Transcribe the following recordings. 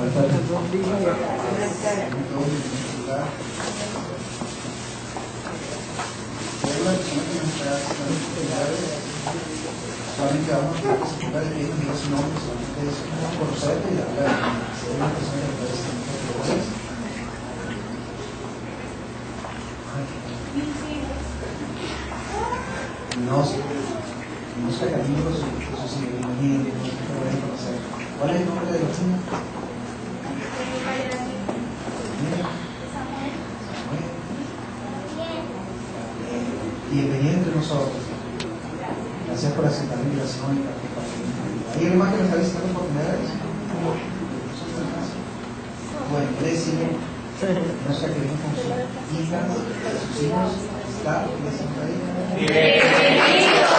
Solamente vamos a que se ponga de pie y diga su nombre, solamente es conocerte y darle a una persona que puede ser no sé amigos, eso sí, bienvenido, no voy a conocer. ¿Cuál es el nombre de los niños? Bienvenido entre nosotros. Gracias por aceptar la invitación y por compartir. ¿Hay alguien más que nos está visitando por primera vez? Bueno, quiere decir no sé qué con sus hijas, sus hijos, está, ¿qué decimos ahí? ¡Bienvenido!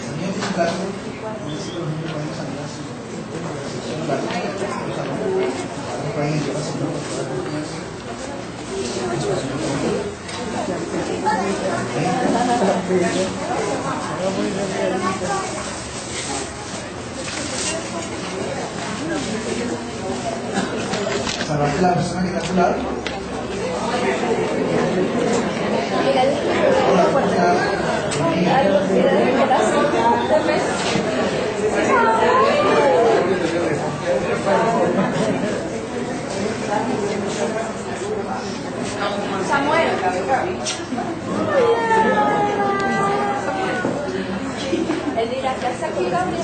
También es un plato, no sé si los niños podemos salir a su sección de la salvaste a la persona que está a tu lado. Samuel. Él dirá, ¿qué hace aquí Gabriel?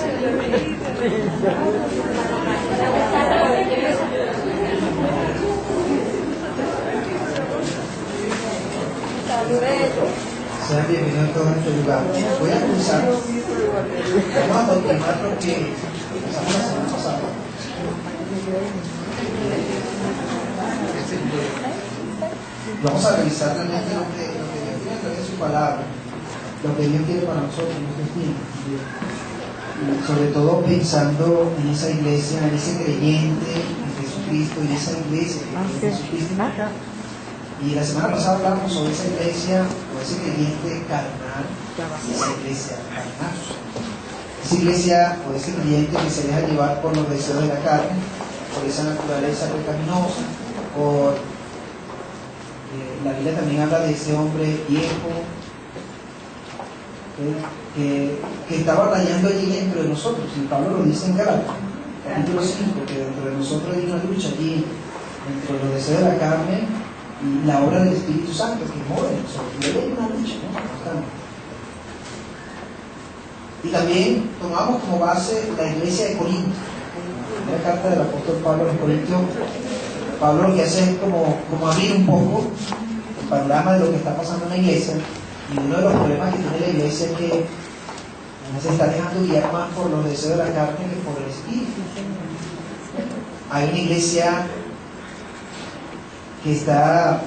Sean bienvenidos todos en este lugar. Voy a comenzar. Vamos a continuar lo que empezamos la semana pasada. Vamos a revisar realmente lo que Dios tiene a través de su palabra, lo que Dios quiere para nosotros en estos tiempos. Y sobre todo pensando en esa iglesia, en ese creyente en Jesucristo, en esa iglesia que es Jesucristo. Y la semana pasada hablamos sobre esa iglesia o ese creyente carnal, esa iglesia carnal. Esa iglesia o ese creyente que se deja llevar por los deseos de la carne, por esa naturaleza pecaminosa, por la Biblia también habla de ese hombre viejo que estaba rayando allí dentro de nosotros, y Pablo lo dice en Gálatas, capítulo 5, que dentro de nosotros hay una lucha allí entre los deseos de la carne y la obra del Espíritu Santo que mora en nosotros. Y hay una lucha, ¿no? Y también tomamos como base la iglesia de Corinto, la carta del apóstol Pablo a los Corintios. Pablo lo que hace es como abrir un poco el panorama de lo que está pasando en la iglesia, y uno de los problemas que tiene la iglesia es que se está dejando guiar más por los deseos de la carne que por el Espíritu. Hay una iglesia que está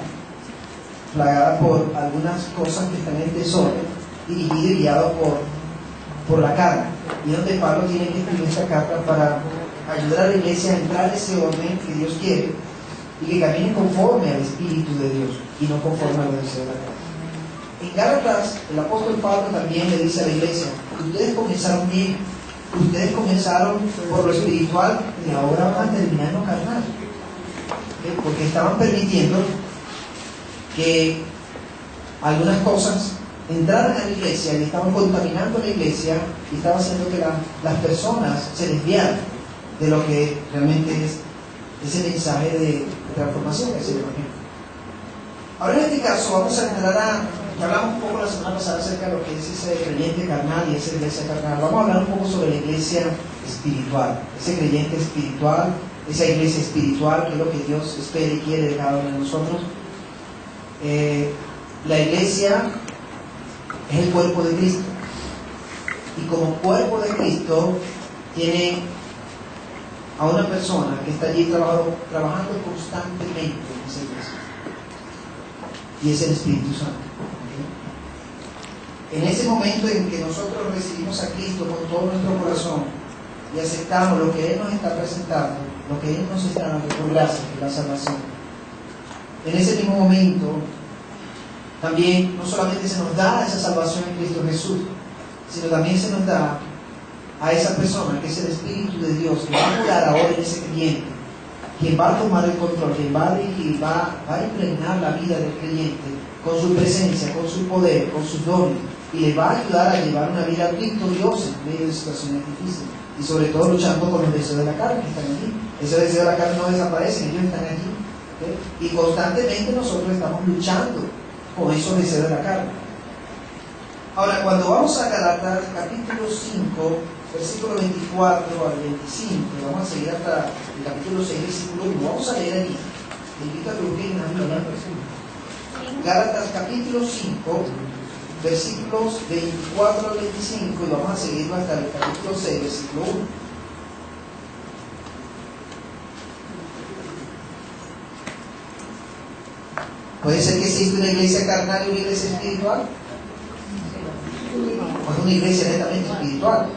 plagada por algunas cosas que están en desorden, dirigida y guiado por la carne, y donde Pablo tiene que escribir esta carta para ayudar a la iglesia a entrar en ese orden que Dios quiere y que camine conforme al Espíritu de Dios y no conforme a los deseos de la carne. En Gálatas, el apóstol Pablo también le dice a la iglesia: ustedes comenzaron bien, ustedes comenzaron por lo espiritual y ahora van a terminar en lo carnal, porque estaban permitiendo que algunas cosas entraran a la iglesia y estaban contaminando la iglesia y estaban haciendo que las personas se desviaran de lo que realmente es ese mensaje de transformación que es el Evangelio. Ahora, en este caso vamos a entrar hablamos un poco la semana pasada acerca de lo que es ese creyente carnal y esa iglesia carnal. Vamos a hablar un poco sobre la iglesia espiritual, ese creyente espiritual, esa iglesia espiritual, que es lo que Dios espera y quiere de cada uno de nosotros. La iglesia es el cuerpo de Cristo, y como cuerpo de Cristo tiene a una persona que está allí trabajando constantemente en esa iglesia, y es el Espíritu Santo. En ese momento en que nosotros recibimos a Cristo con todo nuestro corazón y aceptamos lo que Él nos está presentando, lo que Él nos está dando por gracia, que es la salvación, en ese mismo momento también no solamente se nos da esa salvación en Cristo Jesús, sino también se nos da a esa persona que es el Espíritu de Dios, que va a morar ahora en ese creyente, quien va a tomar el control, quien va a dirigir, va a impregnar la vida del creyente con su presencia, con su poder, con sus dones, y le va a ayudar a llevar una vida victoriosa en medio de situaciones difíciles, y sobre todo luchando con los deseos de la carne que están aquí. Esos deseos de la carne no desaparecen, ellos están aquí, ¿okay? Y constantemente nosotros estamos luchando con esos deseos de la carne. Ahora, cuando vamos a Gálatas capítulo 5, versículo 24 al 25, vamos a seguir hasta el capítulo 6, versículo 1, vamos a leer allí. Te invito a que busquen una Biblia. Gálatas capítulo 5, versículos 24 al 25, y vamos a seguirlo hasta el capítulo 6, versículo 1. ¿Puede ser que exista una iglesia carnal y una iglesia espiritual? O es una iglesia netamente espiritual.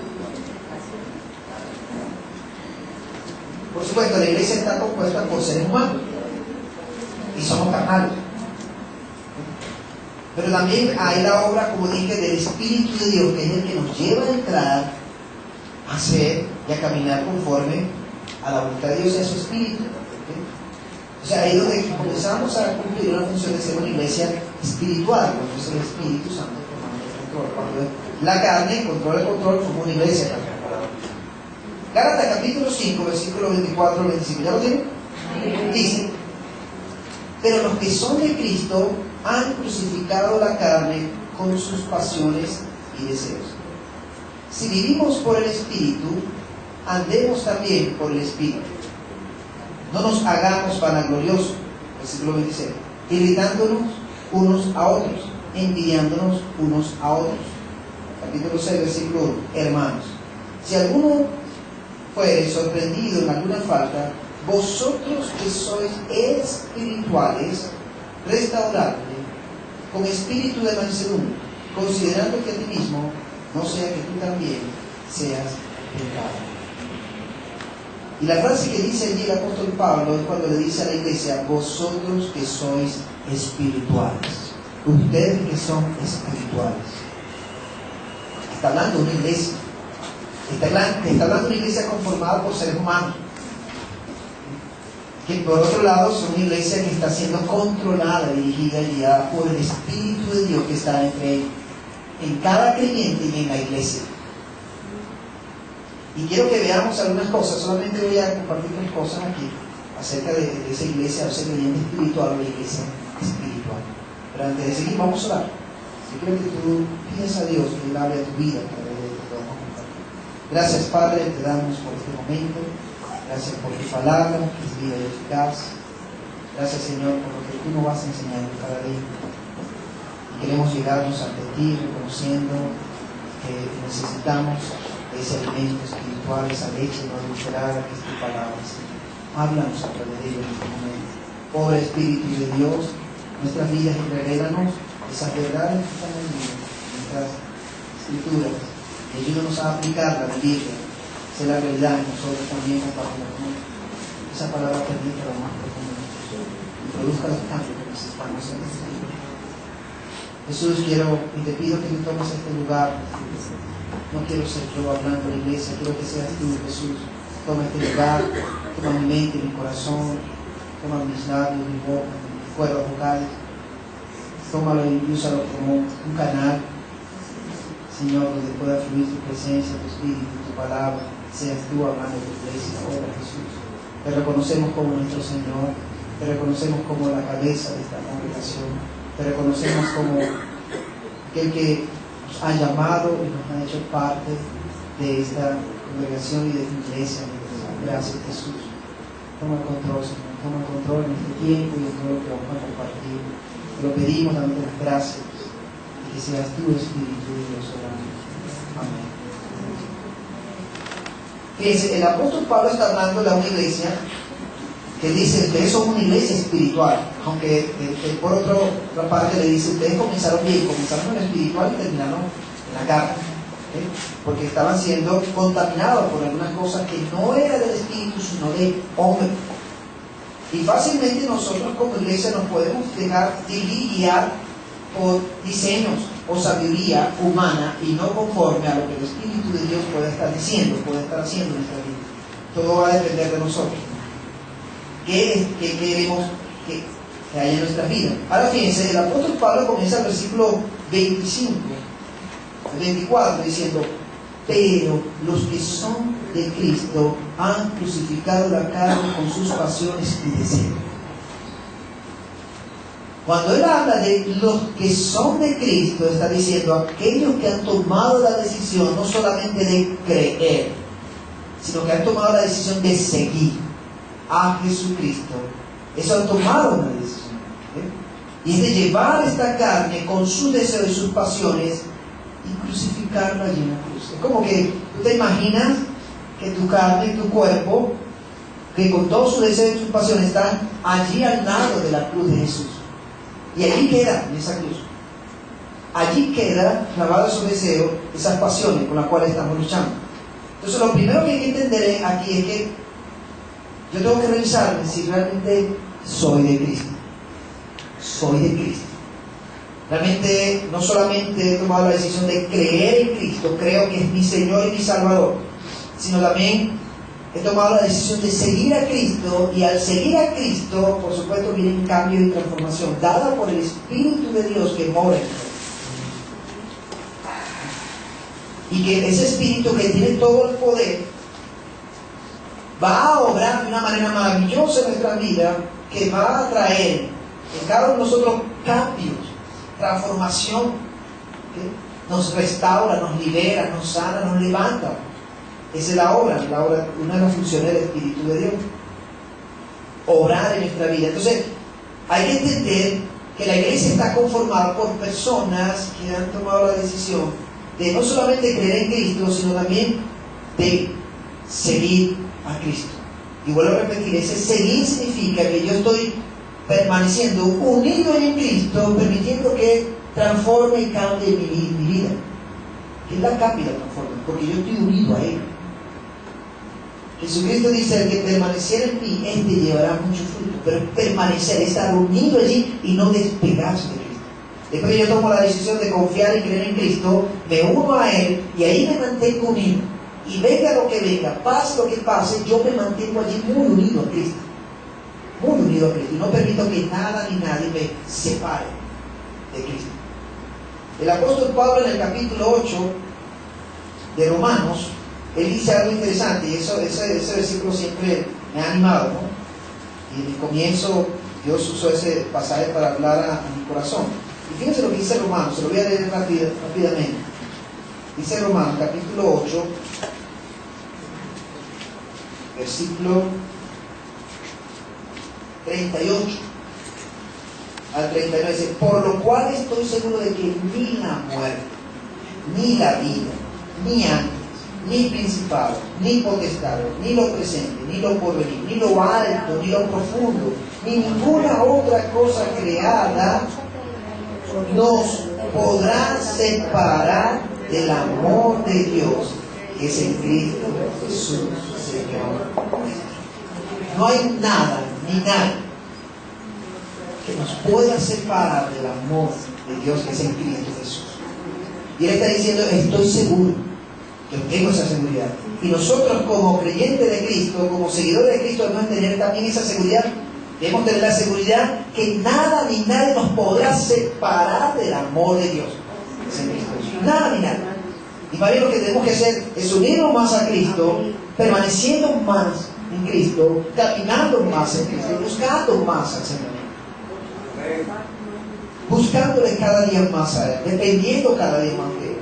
Por supuesto, la iglesia está compuesta por seres humanos y somos carnales. Pero también hay la obra, como dije, del Espíritu de Dios, que es el que nos lleva a entrar, a hacer y a caminar conforme a la voluntad de Dios y a su Espíritu. O sea, ahí es donde comenzamos a cumplir una función de ser una iglesia espiritual, cuando es el Espíritu Santo tomando el control. Cuando la carne controla el control, como una iglesia carnal. Gálatas capítulo 5, versículo 24 al 25. ¿Ya lo tienen? Dice: pero los que son de Cristo han crucificado la carne con sus pasiones y deseos. Si vivimos por el Espíritu, andemos también por el Espíritu. No nos hagamos vanagloriosos, versículo 26, irritándonos unos a otros, envidiándonos unos a otros. Capítulo 6, versículo 1. Hermanos, si alguno fuere sorprendido en alguna falta, vosotros que sois espirituales, restauradle con espíritu de mansedumbre, considerando que a ti mismo no sea que tú también seas tentado. Y la frase que dice allí el apóstol Pablo es cuando le dice a la iglesia: vosotros que sois espirituales, ustedes que son espirituales. Está hablando de una iglesia. Está hablando de una iglesia conformada por seres humanos, que por otro lado son una iglesia que está siendo controlada, dirigida y guiada por el Espíritu de Dios que está en cada creyente y en la iglesia. Y quiero que veamos algunas cosas. Solamente voy a compartir unas cosas aquí acerca de esa iglesia, o esa creyente espiritual o la iglesia espiritual. Pero antes de seguir, vamos a orar. Yo quiero que tú pides a Dios que Él hable a tu vida a través de lo que vamos a compartir. Gracias, Padre, te damos por este momento. Gracias por tu palabra, que es vida y eficaz. Gracias, Señor, por lo que tú nos vas enseñando cada día. Y queremos llegarnos ante ti reconociendo que necesitamos ese alimento espiritual, esa leche no adulterada que es tu palabra, Señor. Háblanos a través de ello en este momento. Pobre Espíritu de Dios, nuestras vidas, y revélanos esas verdades que están en nuestras escrituras, y ayúdanos a aplicarla, a vivirla, sea la realidad en nosotros también, compartirla con nosotros. Esa palabra permite lo más profundo de nosotros y produzca los cambios que necesitamos en este tiempo. Jesús, quiero y te pido que tú tomes este lugar. No quiero ser yo hablando en la iglesia, quiero que seas tú, Jesús. Toma este lugar, toma mi mente, mi corazón, toma mis labios, mi boca, mis cuerdas vocales. Tómalo y úsalo como un canal, Señor, donde pueda fluir tu presencia, tu espíritu, tu palabra. Seas tú hablando de tu iglesia ahora, Jesús. Te reconocemos como nuestro Señor, te reconocemos como la cabeza de esta congregación, te reconocemos como aquel que nos ha llamado y nos ha hecho parte de esta congregación y de tu iglesia. Gracias, Jesús. Toma el control, Señor, toma el control en este tiempo y en todo lo que vamos a compartir. Te lo pedimos, dándote las gracias, y que seas tú, Espíritu de Dios, orando. Amén. Fíjense, el apóstol Pablo está hablando de una iglesia que dice: ustedes son una iglesia espiritual, aunque por otra parte le dice: ustedes comenzaron bien, comenzaron en lo espiritual y terminaron en la carne, ¿okay? Porque estaban siendo contaminados por algunas cosas que no eran del espíritu, sino de hombre. Y fácilmente nosotros como iglesia nos podemos dejar dirigir y guiar por diseños, o sabiduría humana y no conforme a lo que el Espíritu de Dios puede estar diciendo, puede estar haciendo en nuestra vida. Todo va a depender de nosotros. ¿Qué queremos que haya en nuestra vida? Ahora fíjense, el apóstol Pablo comienza el versículo 24 diciendo: pero los que son de Cristo han crucificado la carne con sus pasiones y deseos. Cuando él habla de los que son de Cristo, está diciendo aquellos que han tomado la decisión no solamente de creer, sino que han tomado la decisión de seguir a Jesucristo. Eso han tomado una decisión, y es de llevar esta carne con sus deseos y sus pasiones y crucificarla allí en la cruz. Es como que tú te imaginas que tu carne y tu cuerpo, que con todos sus deseos y sus pasiones, están allí al lado de la cruz de Jesús. Y allí queda, en esa cruz, allí queda clavado esos deseos, esas pasiones con las cuales estamos luchando. Entonces lo primero que hay que entender aquí es que yo tengo que revisarme si realmente soy de Cristo. Soy de Cristo. Realmente no solamente he tomado la decisión de creer en Cristo, creo que es mi Señor y mi Salvador, sino también he tomado la decisión de seguir a Cristo, y al seguir a Cristo, por supuesto, viene cambio y transformación, dada por el Espíritu de Dios que mora en mí. Y que ese Espíritu que tiene todo el poder va a obrar de una manera maravillosa en nuestra vida, que va a traer en cada uno de nosotros cambios, transformación, ¿okay? Nos restaura, nos libera, nos sana, nos levanta. Esa es la obra, una de las funciones del Espíritu de Dios. Obrar en nuestra vida. Entonces, hay que entender que la iglesia está conformada por personas que han tomado la decisión de no solamente creer en Cristo, sino también de seguir a Cristo. Y vuelvo a repetir, ese seguir significa que yo estoy permaneciendo unido en Cristo, permitiendo que transforme y cambie mi vida. Que Él la cambie y la transforme, porque yo estoy unido a Él. Jesucristo dice: el que permaneciera en mí, este llevará mucho fruto. Pero permanecer, estar unido allí y no despegarse de Cristo. Después que yo tomo la decisión de confiar y creer en Cristo, me uno a Él y ahí me mantengo unido. Y venga lo que venga, pase lo que pase, yo me mantengo allí muy unido a Cristo. Muy unido a Cristo. Y no permito que nada ni nadie me separe de Cristo. El apóstol Pablo, en el capítulo 8 de Romanos, él dice algo interesante, y ese versículo siempre me ha animado, ¿no? Y en el comienzo Dios usó ese pasaje para hablar a mi corazón. Y fíjense lo que dice Romanos, se lo voy a leer rápidamente. Dice Romanos, capítulo 8, versículo 38 al 39, dice: por lo cual estoy seguro de que ni la muerte, ni la vida, ni ángeles, ni principados, ni potestades, ni lo presente, ni lo porvenir, ni lo alto, ni lo profundo, ni ninguna otra cosa creada nos podrá separar del amor de Dios que es en Cristo Jesús, Señor. No hay nada ni nadie que nos pueda separar del amor de Dios que es en Cristo Jesús. Y Él está diciendo: estoy seguro. Yo tengo esa seguridad. Y nosotros, como creyentes de Cristo, como seguidores de Cristo, debemos tener también esa seguridad. Debemos tener la seguridad que nada ni nadie nos podrá separar del amor de Dios. Nada ni nadie. Y para ello lo que tenemos que hacer es unirnos más a Cristo, permaneciendo más en Cristo, caminando más en Cristo, buscando más al Señor. Buscándole cada día más a Él, dependiendo cada día más de Él.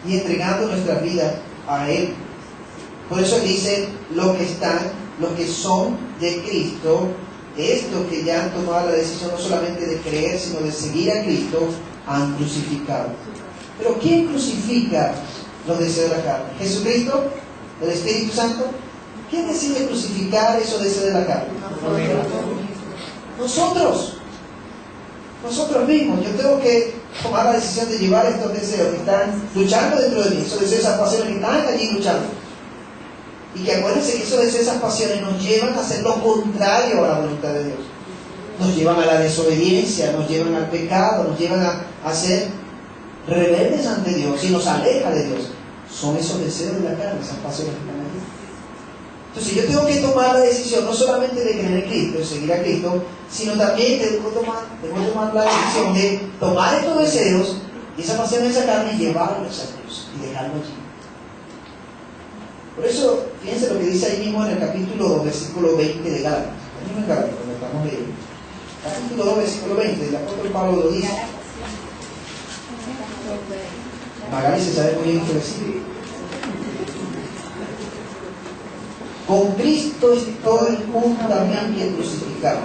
Y entregando nuestra vida a Él. Por eso dice: los que son de Cristo, estos que ya han tomado la decisión no solamente de creer, sino de seguir a Cristo, han crucificado. Pero ¿quién crucifica los deseos de la carne? ¿Jesucristo? ¿El Espíritu Santo? ¿Quién decide crucificar esos deseos de la carne? Nosotros mismos. Yo tengo que tomar la decisión de llevar estos deseos que están luchando dentro de mí, esos deseos, esas pasiones que están allí luchando. Y que acuérdense que esos deseos, esas pasiones nos llevan a hacer lo contrario a la voluntad de Dios. Nos llevan a la desobediencia, nos llevan al pecado, nos llevan a hacer rebeldes ante Dios y nos aleja de Dios, son esos deseos de la carne, esas pasiones que están allí. Entonces yo tengo que tomar la decisión no solamente de creer en Cristo, de seguir a Cristo, sino también tengo que tomar la decisión de tomar estos deseos y esa pasión de esa carne y llevarlos a Dios y dejarlos allí. Por eso, fíjense lo que dice ahí mismo en el capítulo 2, versículo 20 de Gálatas. Ahí mismo en Gálatas, donde estamos leyendo. Capítulo 2, versículo 20, el apóstol Pablo lo dice. Magali se sabe muy bien este versículo. Con Cristo estoy juntamente crucificado,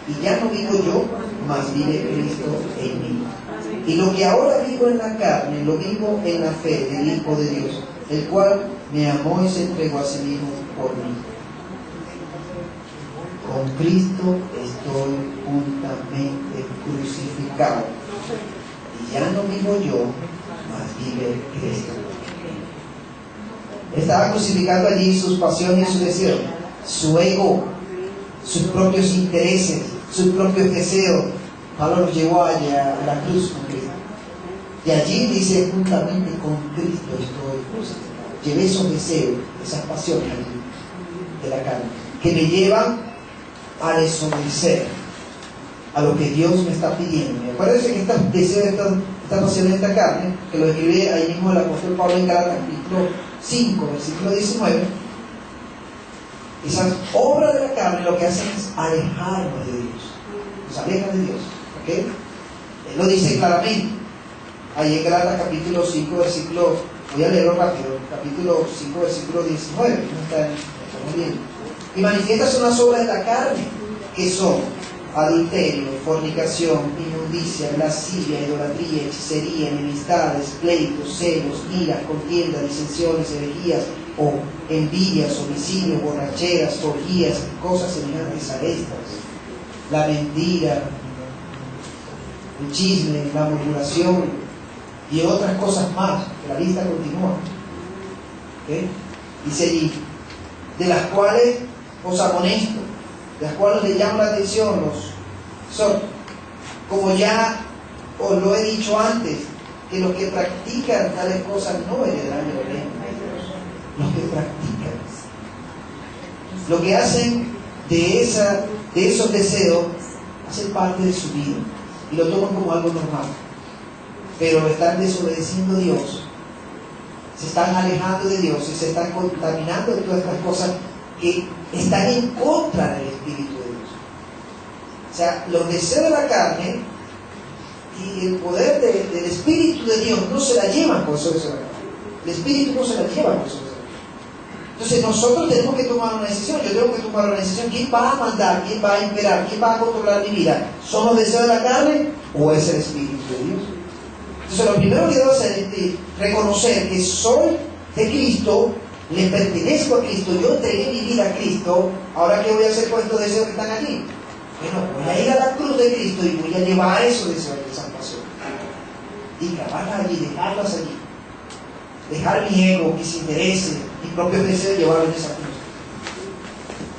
y ya no vivo yo, mas vive Cristo en mí. Y lo que ahora vivo en la carne, lo vivo en la fe del Hijo de Dios, el cual me amó y se entregó a sí mismo por mí. Con Cristo estoy juntamente crucificado, y ya no vivo yo, mas vive Cristo. Estaba crucificando allí sus pasiones y sus deseos, su ego, sus propios intereses, sus propios deseos. Pablo los llevó allá a la cruz con Cristo. Y allí dice, juntamente con Cristo estoy crucificado. Llevé esos deseos, esas pasiones allí de la carne, que me llevan a desobedecer a lo que Dios me está pidiendo. Me parece que estos deseos, estas pasiones de esta carne, que lo escribe ahí mismo el apóstol Pablo en Gálatas capítulo 5, versículo 19, esas obras de la carne lo que hacen es alejarnos de Dios, nos alejan de Dios, ¿ok? Él lo dice claramente ahí en Gálatas capítulo 5, versículo, voy a leerlo rápido, capítulo 5, versículo 19, estamos viendo. Y manifiestas son las obras de la carne, que son adulterio, fornicación, inmundicia, lascivia, idolatría, hechicería, enemistades, pleitos, celos, iras, contiendas, disensiones, herejías, o envidias, homicidios, borracheras, orgías, cosas semejantes a estas. La mentira, el chisme, la murmuración y otras cosas más, que la lista continúa. ¿Okay? Dice allí, de las cuales os amonesto, de las cuales les llamo la atención, son, como ya os lo he dicho antes, que los que practican tales cosas no heredarán el reino de Dios. Los que practican, lo que hacen de esos deseos, hacen parte de su vida y lo toman como algo normal, pero están desobedeciendo a Dios, se están alejando de Dios y se están contaminando de todas estas cosas que están en contra del Espíritu de Dios. O sea, los deseos de la carne y el poder del Espíritu de Dios no se la llevan por esos deseos de la carne. El Espíritu no se la lleva por esos deseos. Entonces nosotros tenemos que tomar una decisión. Yo tengo que tomar una decisión. ¿Quién va a mandar? ¿Quién va a imperar? ¿Quién va a controlar mi vida? ¿Son los deseos de la carne o es el Espíritu de Dios? Entonces lo primero que debo hacer es reconocer que soy de Cristo, le pertenezco a Cristo, yo entregué mi vida a Cristo. Ahora, ¿qué voy a hacer con estos deseos que están aquí? Bueno, voy a ir a la cruz de Cristo y voy a llevar esos deseos de salvación y clavarlas allí, dejarlas allí, dejar mi ego, mis intereses, mis propios deseos, llevarlos en esa cruz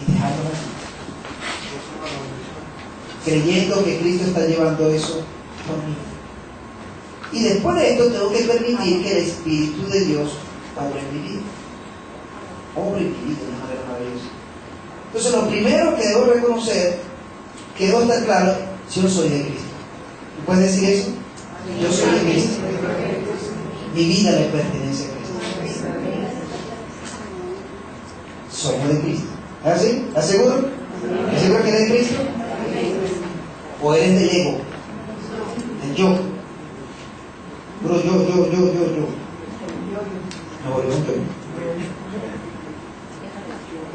y dejarlos allí, creyendo que Cristo está llevando eso conmigo. Y después de esto tengo que permitir que el Espíritu de Dios obre en mi vida, obre en mi vida de manera maravillosa. Entonces lo primero que debo reconocer, que debo estar claro, yo soy de Cristo. ¿Tú puedes decir eso? Yo soy de Cristo. Mi vida le pertenece a Cristo. Somos de Cristo. ¿Es así? ¿Estás seguro? ¿Estás seguro que eres de Cristo? ¿O eres del ego? Del yo. Pero yo. No, yo no.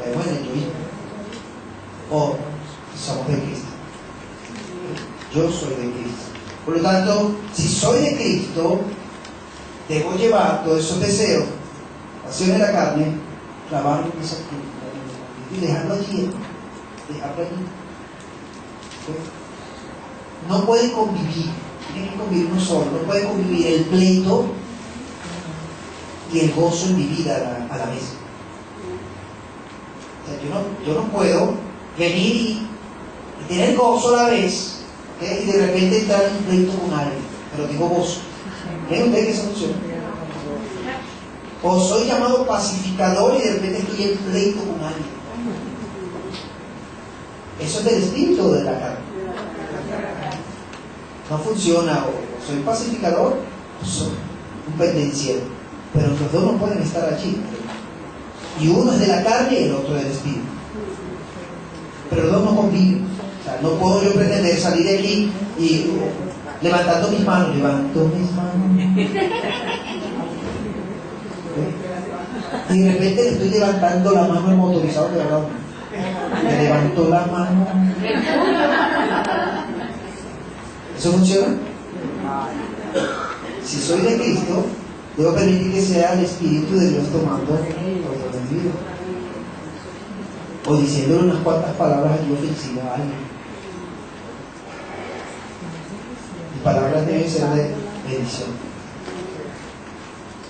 Caemos en el yoísmo. O somos de Cristo. Yo soy de Cristo. Por lo tanto, si soy de Cristo, debo llevar todos esos deseos, pasiones de la carne, clavarlo en esa cruz y dejarlo allí. No pueden convivir. Tienen que convivir uno solo. No puede convivir el pleito y el gozo en mi vida a la vez. O sea, yo no puedo venir y tener gozo a la vez, ¿okay? Y de repente entrar en un pleito con alguien, pero tengo gozo. ¿Creen ustedes que eso funciona? O soy llamado pacificador y de repente estoy en pleito con alguien. Eso es del espíritu o de la carne. No funciona. O soy pacificador o soy un pendenciero. Pero los dos no pueden estar allí. Y uno es de la carne y el otro del espíritu. Pero los dos no conviven. O sea, no puedo yo pretender salir de aquí y levantando mis manos, levanto mis manos. Y de repente le estoy levantando la mano al motorizado que hablaba. Le levantó la mano. ¿Eso funciona? Si soy de Cristo, debo permitir que sea el Espíritu de Dios tomando control de mi vida. O diciéndole unas cuantas palabras allí ofensivas a alguien. Mis palabras deben ser de bendición.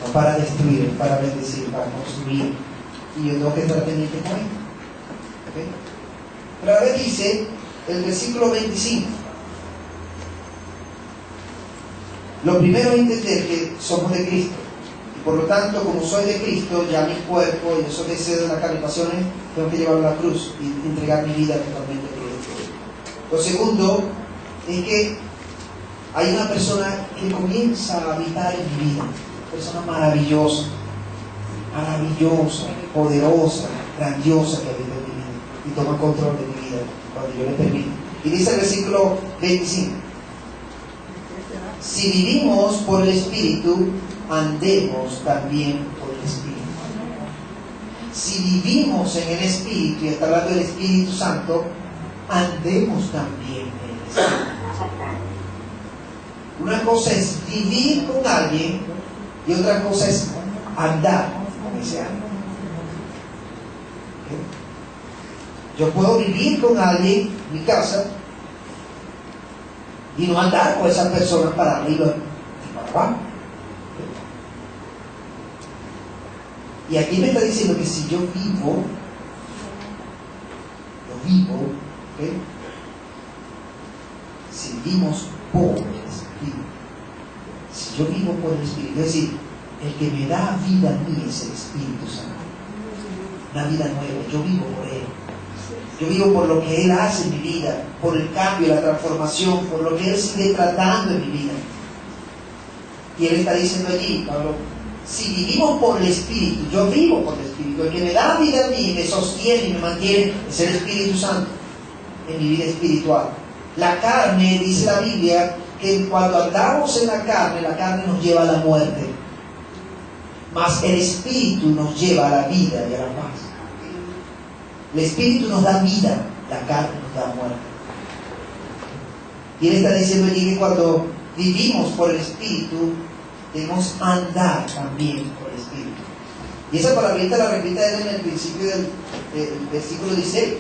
No para destruir, para bendecir, para construir. Y yo tengo que estar pendiente con esto. ¿Okay? Pero ahora dice el versículo 25. Lo primero es entender que somos de Cristo. Y por lo tanto, como soy de Cristo, ya mi cuerpo y esos deseos de las carne y pasiones, tengo que llevarlo a la cruz y entregar mi vida totalmente a Cristo. Lo segundo es que hay una persona que comienza a habitar en mi vida. Una persona maravillosa, poderosa, grandiosa que habita en mi vida y toma control de mi vida cuando yo le permito. Y dice el versículo 25: si vivimos por el Espíritu, andemos también por el Espíritu. Si vivimos en el Espíritu, y está hablando del Espíritu Santo, andemos también en el Espíritu. Una cosa es vivir con alguien y otra cosa es andar con ese alguien. ¿Okay? Yo puedo vivir con alguien en mi casa y no andar con esa persona para arriba y para abajo. Y aquí me está diciendo que si yo vivo, ¿okay? Si vivimos por el Espíritu, si yo vivo por el Espíritu, es decir, el que me da vida a mí es el Espíritu Santo, una vida nueva, yo vivo por Él. Yo vivo por lo que Él hace en mi vida, por el cambio, la transformación, por lo que Él sigue tratando en mi vida. Y Él está diciendo allí, Pablo, si vivimos por el Espíritu, yo vivo por el Espíritu, el que me da vida a mí, me sostiene y me mantiene, es el Espíritu Santo en mi vida espiritual. La carne, dice la Biblia, que cuando andamos en la carne nos lleva a la muerte. Mas el Espíritu nos lleva a la vida y a la paz. El Espíritu nos da vida, la carne nos da muerte. Y Él está diciendo allí que cuando vivimos por el Espíritu, debemos andar también por el Espíritu. Y esa palabrita la repite Él en el principio del versículo 16.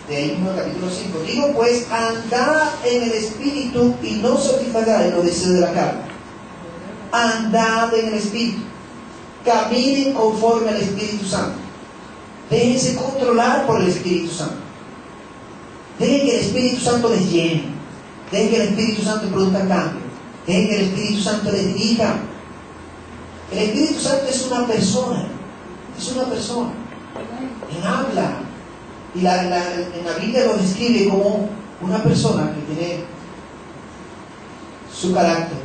De ahí mismo el capítulo 5. Digo pues, andad en el Espíritu y no satisfagáis los deseos de la carne. Andad en el Espíritu. Caminen conforme al Espíritu Santo. Déjense controlar por el Espíritu Santo. Dejen que el Espíritu Santo les llene. Dejen que el Espíritu Santo produzca cambio. Dejen que el Espíritu Santo les dirija. El Espíritu Santo es una persona. Es una persona. Él habla. Y en la Biblia lo describe como una persona que tiene su carácter.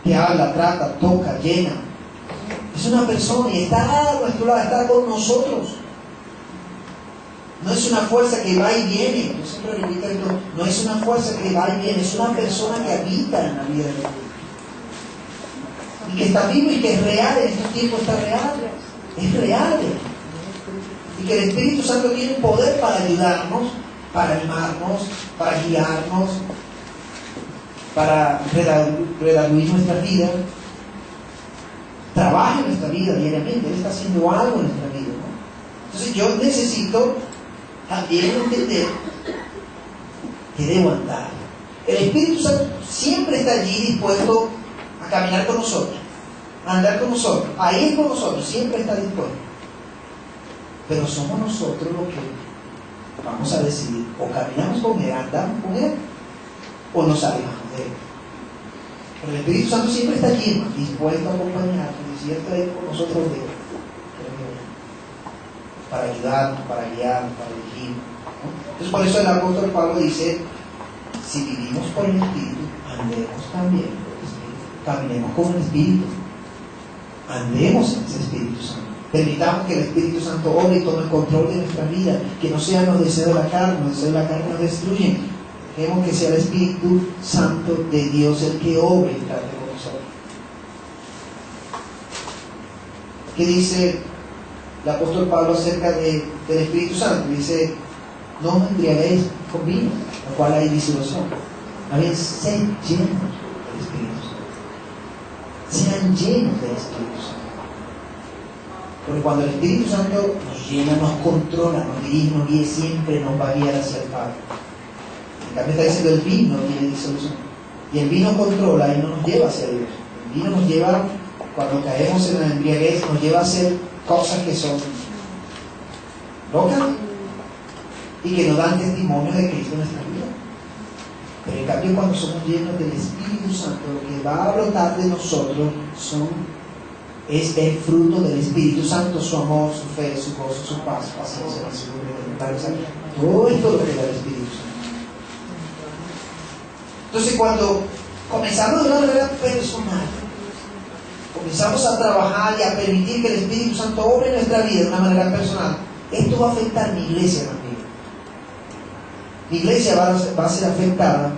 Que habla, trata, toca, llena. Es una persona y está a nuestro lado, está con nosotros. No es una fuerza que va y viene. Yo siempre repito esto, no es una fuerza que va y viene, es una persona que habita en la vida de Dios. Y que está vivo y que es real, en estos tiempos está real. Es real. Y que el Espíritu Santo tiene poder para ayudarnos, para animarnos, para guiarnos, para redarguir nuestra vida. Trabaja en nuestra vida diariamente. Él está haciendo algo en nuestra vida, ¿no? Entonces yo necesito también entender que debo andar. El Espíritu Santo siempre está allí dispuesto a caminar con nosotros, a andar con nosotros, a ir con nosotros, siempre está dispuesto. Pero somos nosotros los que vamos a decidir, o caminamos con Él, andamos con Él, o nos alejamos de Él. Pero el Espíritu Santo siempre está allí, hermano, dispuesto a acompañarnos, y siempre ahí con nosotros para ayudar, para guiar, para dirigir, ¿no? Entonces por eso el apóstol Pablo dice, si vivimos por el Espíritu, andemos también por el Espíritu, caminemos con el Espíritu, andemos en ese Espíritu Santo. Permitamos que el Espíritu Santo obre y tome el control de nuestra vida, que no sean los deseos de la carne, los deseos de la carne nos destruyen. Dejemos que sea el Espíritu Santo de Dios el que obre y trate con nosotros. ¿Qué dice el apóstol Pablo acerca del Espíritu Santo? Dice, no os embriaguéis con vino, lo cual hay disolución. Más bien, sean llenos del Espíritu Santo. Sean llenos del Espíritu Santo. Porque cuando el Espíritu Santo nos llena, nos controla, nos dirige, nos guía, siempre nos va a guiar hacia el Padre. En cambio está diciendo el vino tiene disolución. Y el vino controla y no nos lleva hacia Dios. El vino nos lleva, cuando caemos en la embriaguez, nos lleva a hacer cosas que son locas y que nos dan testimonio de Cristo en nuestra vida. Pero en cambio cuando somos llenos del Espíritu Santo, lo que va a brotar de nosotros es el fruto del Espíritu Santo, su amor, su fe, su gozo, su paz, paciencia, mansedumbre, todo esto lo que da el Espíritu Santo. Entonces cuando comenzamos de una manera personal, comenzamos a trabajar y a permitir que el Espíritu Santo obre en nuestra vida de una manera personal, esto va a afectar a mi iglesia también. Mi iglesia va a ser afectada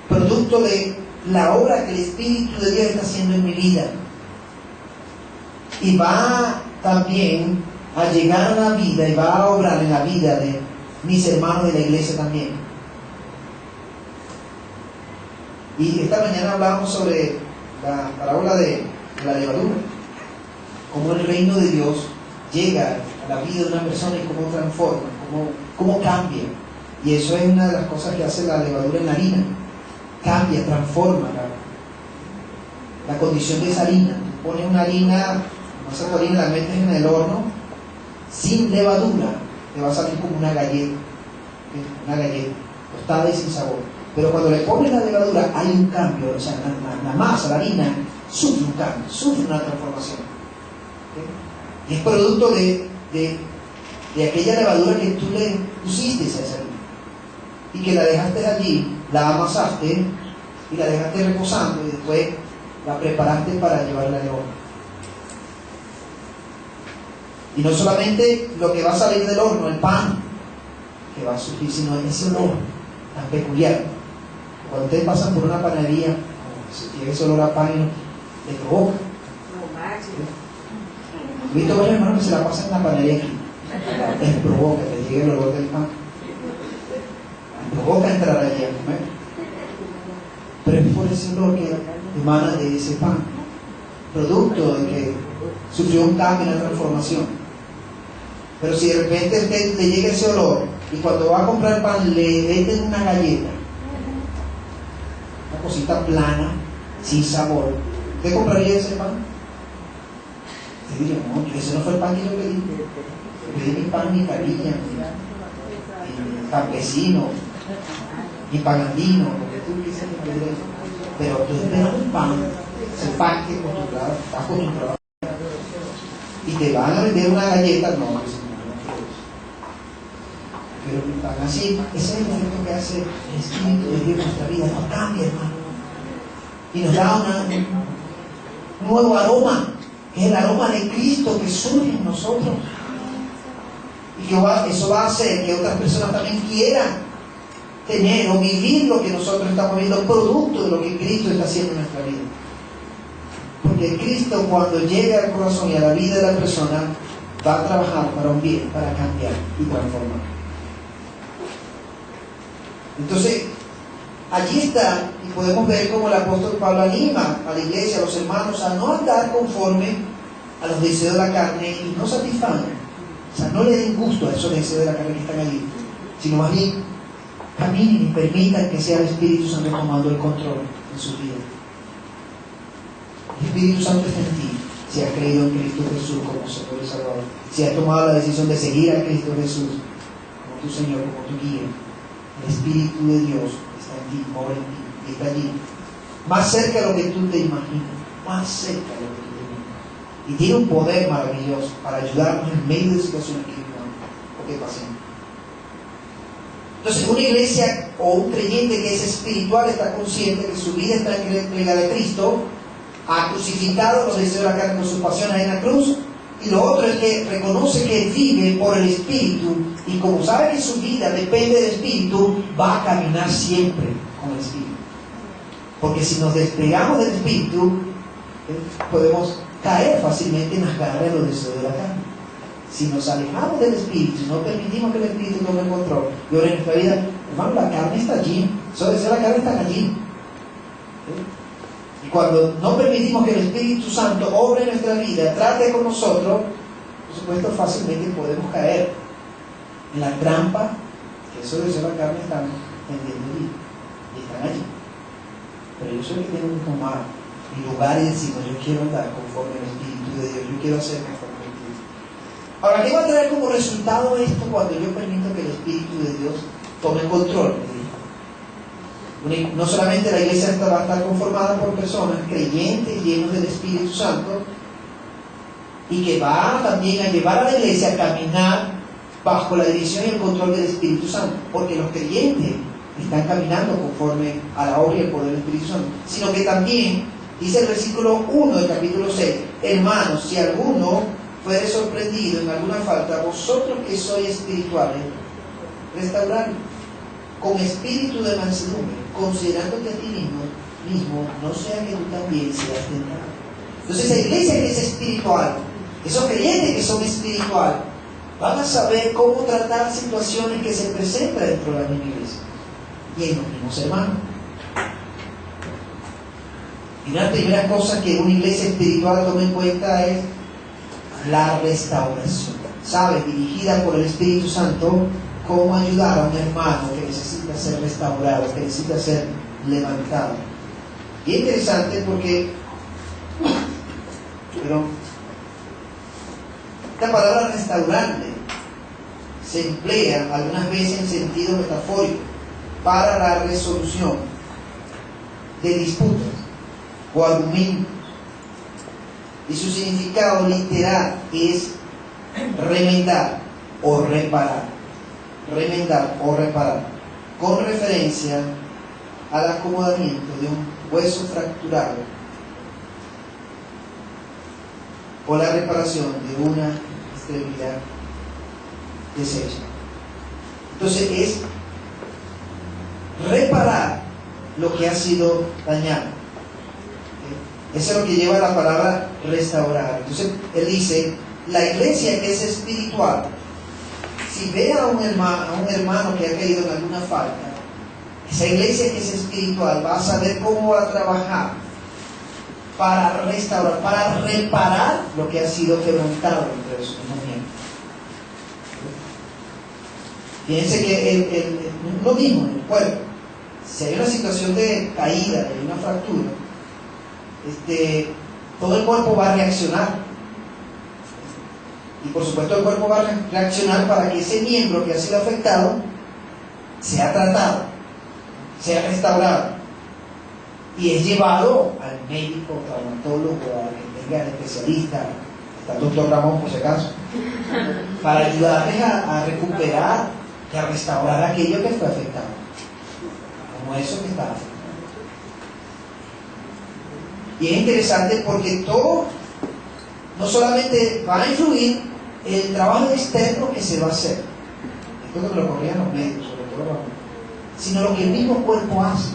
producto de la obra que el Espíritu de Dios está haciendo en mi vida. Y va también a llegar a la vida y va a obrar en la vida de mis hermanos de la iglesia también. Y esta mañana hablamos sobre la parábola de la levadura, cómo el reino de Dios llega a la vida de una persona y cómo transforma, cómo cambia. Y eso es una de las cosas que hace la levadura en la harina. Cambia, transforma la condición de esa harina. Pones una harina, esa harina la metes en el horno sin levadura, te va a salir como una galleta tostada y sin sabor. Pero cuando le pones la levadura hay un cambio, o sea, la masa, la harina sufre un cambio, sufre una transformación. ¿Okay? Y es producto de aquella levadura que tú le pusiste a esa harina y que la dejaste allí, la amasaste y la dejaste reposando y después la preparaste para llevarla al horno. Y no solamente lo que va a salir del horno, el pan que va a surgir, sino ese olor tan peculiar. Cuando ustedes pasan por una panadería, si tiene ese olor a pan, le provoca. He visto varios hermanos que se la pasan en la panadería aquí. Les provoca que llegue el olor del pan. Les provoca entrar allí a comer. Pero es por ese olor que emana de ese pan, producto de que sufrió un cambio, una transformación. Pero si de repente a usted le llega ese olor y cuando va a comprar el pan le meten una galleta, una cosita plana, sin sabor, ¿usted compraría ese pan? Usted diría, no, ese no fue el pan que yo pedí. Yo pedí mi pan, mi carilla, mi campesino, mi pan andino, lo que tú quieras pedir. Pero tú esperas un pan, ese pan que estás acostumbrado, y te van a vender una galleta, no, pero mi pan así. Ese es el efecto que hace el Espíritu de Dios en nuestra vida, nos cambia, hermano, y nos da un nuevo aroma, que es el aroma de Cristo que surge en nosotros, y que eso va a hacer que otras personas también quieran tener o vivir lo que nosotros estamos viviendo, producto de lo que Cristo está haciendo en nuestra vida. Porque Cristo, cuando llega al corazón y a la vida de la persona, va a trabajar para un bien, para cambiar y transformar. Entonces, allí está, y podemos ver cómo el apóstol Pablo anima a la iglesia, a los hermanos, a no andar conforme a los deseos de la carne y no satisfagan. O sea, no le den gusto a esos deseos de la carne que están allí, sino más bien caminen y permitan que sea el Espíritu Santo tomando el control en su vida. El Espíritu Santo está en ti, si has creído en Cristo Jesús como Señor y Salvador, si has tomado la decisión de seguir a Cristo Jesús como tu Señor, como tu guía. El Espíritu de Dios está en ti, mora en ti, y está allí más cerca de lo que tú te imaginas, más cerca de lo que tú te imaginas. Y tiene un poder maravilloso para ayudarnos en medio de situaciones que vivimos. Ok, pasemos. Entonces, una iglesia o un creyente que es espiritual está consciente que su vida está entregada a Cristo, ha crucificado los deseos de la carne con sus pasiones en la cruz. Y lo otro es que reconoce que vive por el Espíritu, y como sabe que su vida depende del Espíritu, va a caminar siempre con el Espíritu. Porque si nos despegamos del Espíritu, podemos caer fácilmente en las garras de los deseos de la carne. Si nos alejamos del Espíritu, no permitimos que el Espíritu tome el control y obre en nuestra vida, hermano, la carne está allí, esos deseos de la carne están allí. Y cuando no permitimos que el Espíritu Santo obre en nuestra vida, trate con nosotros, por supuesto fácilmente podemos caer en la trampa que esos deseos de la carne están tendiendo allí, y están allí. Pero yo soy el que tengo que tomar mi lugar y decir, no, yo quiero andar conforme al Espíritu de Dios, yo quiero hacer conforme al Espíritu. Ahora, ¿qué va a traer como resultado esto cuando yo permito que el Espíritu de Dios tome el control? No solamente la iglesia va a estar conformada por personas creyentes llenos del Espíritu Santo, y que va también a llevar a la iglesia a caminar bajo la dirección y el control del Espíritu Santo, porque los creyentes están caminando conforme a la obra y el poder del Espíritu Santo, sino que también dice el versículo 1 del capítulo 6, hermanos, si alguno fuere sorprendido en alguna falta, vosotros que sois espirituales, restauradlo con espíritu de mansedumbre, considerándote a ti mismo, no sea que tú también seas tentado. Entonces, la iglesia que es espiritual, esos creyentes que son espirituales, van a saber cómo tratar situaciones que se presentan dentro de la misma iglesia y en los mismos hermanos. Y una de las primeras cosas que una iglesia espiritual toma en cuenta es la restauración, ¿sabes? Dirigida por el Espíritu Santo, cómo ayudar a un hermano que necesita ser restaurado, que necesita ser levantado. Y es interesante porque esta palabra restaurante se emplea algunas veces en sentido metafórico para la resolución de disputas o argumentos, y su significado literal es remendar o reparar, con referencia al acomodamiento de un hueso fracturado o la reparación de una extremidad deshecha. Entonces es reparar lo que ha sido dañado. Eso es lo que lleva la palabra restaurar. Entonces él dice, la iglesia que es espiritual, si ve a un hermano que ha caído en alguna falta, esa iglesia que es espiritual va a saber cómo va a trabajar para restaurar, para reparar lo que ha sido quebrantado entre esos miembros. Fíjense que lo mismo en el cuerpo. Si hay una situación de caída, hay una fractura, todo el cuerpo va a reaccionar. Y por supuesto el cuerpo va a reaccionar para que ese miembro que ha sido afectado sea tratado, sea restaurado, y es llevado al médico, traumatólogo, al que tenga el especialista, está el doctor Ramón por si acaso, para ayudarles a recuperar y a restaurar aquello que fue afectado, como eso que está afectado. Y es interesante porque todo no solamente va a influir en el trabajo externo que se va a hacer, esto que me lo corrían los médicos, sobre todo, sino lo que el mismo cuerpo hace,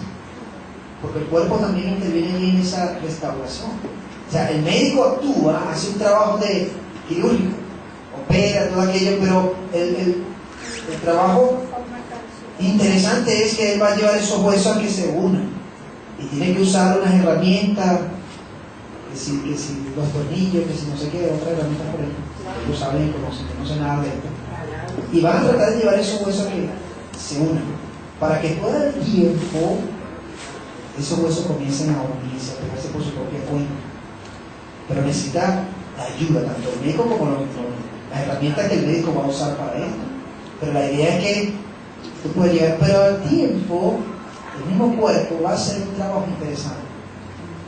porque el cuerpo también interviene allí en esa restauración. O sea, el médico actúa, hace un trabajo de quirúrgico, opera, todo aquello, pero el trabajo interesante es que él va a llevar esos huesos a que se unan, y tiene que usar unas herramientas, que si los tornillos, que si no sé qué, otra herramienta por ahí, ellos saben y conocen, que no sé nada de esto, y van a tratar de llevar esos huesos a que se unan, para que todo el tiempo esos huesos comiencen a unirse, a pegarse por su propia cuenta. Pero necesita la ayuda, tanto el médico como las herramientas que el médico va a usar para esto. Pero la idea es que esto puede llegar, pero al tiempo el mismo cuerpo va a hacer un trabajo interesante.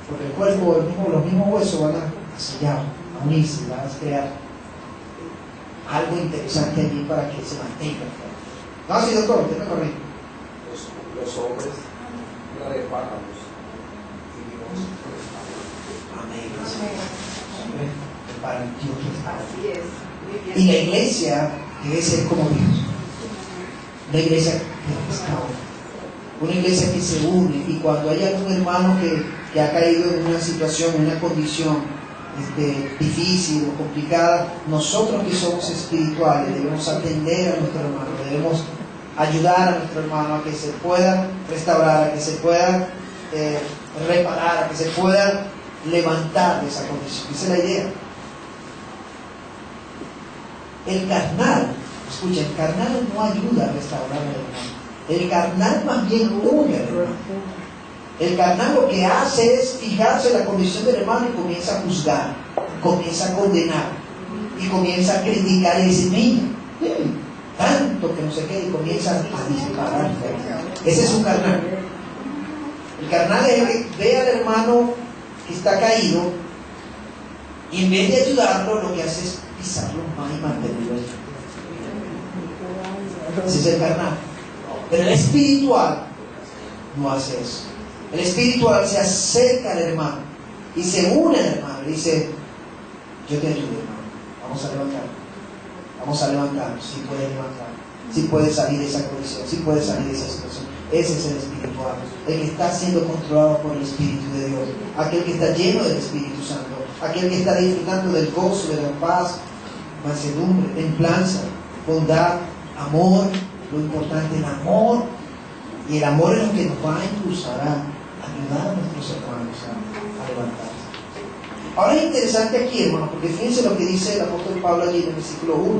Porque el cuerpo, los mismos huesos van a sellar, a unirse, van a crear algo interesante allí para que se mantenga. No, sí, doctor, usted me corrige. Los hombres reparamos y Dios restaura. Amén. Para Dios restaura. Así es. Y la iglesia debe ser como Dios. Una iglesia que restaura. Una iglesia que se une. Y cuando hay algún hermano que ha caído en una situación, en una condición difícil o complicada, nosotros que somos espirituales debemos atender a nuestro hermano, debemos ayudar a nuestro hermano a que se pueda restaurar, a que se pueda reparar, a que se pueda levantar de esa condición. Esa es la idea. El carnal, escucha, el carnal no ayuda a restaurar al hermano. El carnal más bien une al hermano. El carnal lo que hace es fijarse en la condición del hermano y comienza a juzgar, comienza a condenar y comienza a criticar y decir, mira, tanto que no sé qué, y comienza a disparar. Ese es un carnal. El carnal es el que ve al hermano que está caído y en vez de ayudarlo lo que hace es pisarlo más y mantenerlo allí. Ese es el carnal. Pero el espiritual no hace eso. El espiritual se acerca al hermano y se une al hermano y dice, yo te ayudo, hermano, vamos a levantarnos, si puedes levantar, si puedes salir de esa condición, si puedes salir de esa situación. Ese es el espiritual, el que está siendo controlado por el Espíritu de Dios, aquel que está lleno del Espíritu Santo, aquel que está disfrutando del gozo, de la paz, mansedumbre, templanza, bondad, amor. Lo importante es el amor, y el amor es lo que nos va a impulsar a ayudar a nuestros hermanos a levantarse. Ahora es interesante aquí, hermano, porque fíjense lo que dice el apóstol Pablo allí en el versículo 1,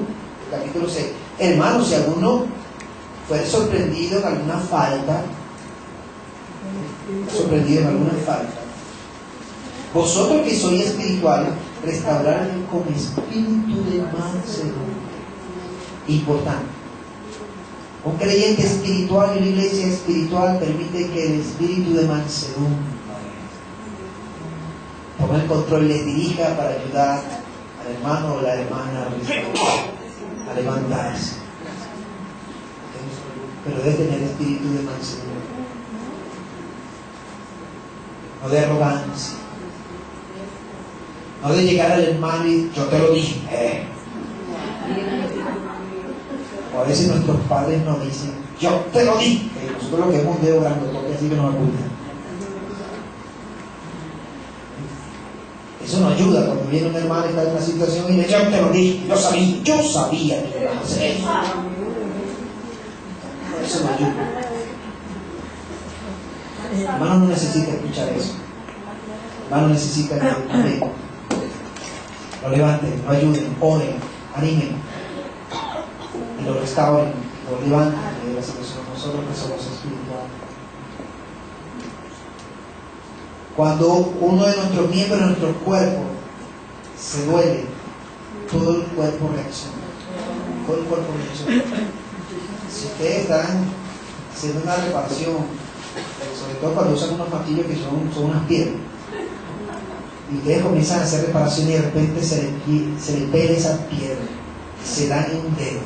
capítulo 6. Hermanos, si alguno fuere sorprendido en alguna falta, vosotros que sois espirituales, restaurad con espíritu de mansedumbre. Importante. Un creyente espiritual y una iglesia espiritual permite que el espíritu de mansedumbre tome el control y les dirija para ayudar al hermano o la hermana a levantarse. Pero debe tener espíritu de mansedumbre, no de arrogancia, no de llegar al hermano y yo te lo dije. O a veces nuestros padres nos dicen, yo te lo dije. Y nosotros lo que hemos de orando, porque así que nos apuntan. Eso no ayuda cuando viene un hermano y está en una situación y le dice, yo te lo dije, yo sabía que ibas a hacer eso. Eso no ayuda. El hermano no necesita escuchar eso. El hermano necesita que lo levanten, lo ayuden, oren, animen, y lo restauren, lo levanten de la situación. Nosotros que somos espirituales. Cuando uno de nuestros miembros de nuestro cuerpo se duele, todo el cuerpo reacciona. Todo el cuerpo reacciona. Si ustedes están haciendo una reparación, sobre todo cuando usan unos martillos que son unas piedras, y ustedes comienzan a hacer reparación y de repente se le pega esa piedra, se daña un dedo.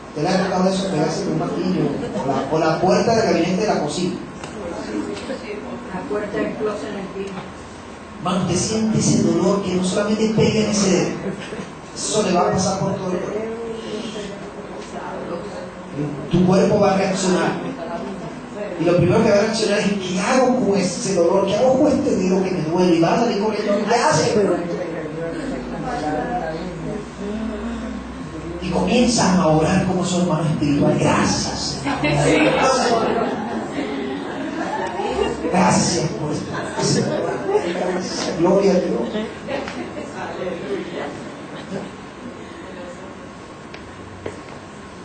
¿Usted le ha tocado eso, pegarse con un martillo? O la puerta del gabinete de la cocina. La puerta del closet en el piso. Mano, usted siente ese dolor que no solamente pega en ese dedo, eso le va a pasar por todo el cuerpo. Tu cuerpo va a reaccionar. Y lo primero que va a reaccionar es, ¿qué hago con ese dolor? ¿Qué hago con este dedo que me duele? Y va a salir corriendo, ¿qué hace? Y comienzan a orar como su hermano espiritual. Gracias. Gracias por esto. Gracias. Gloria a Dios.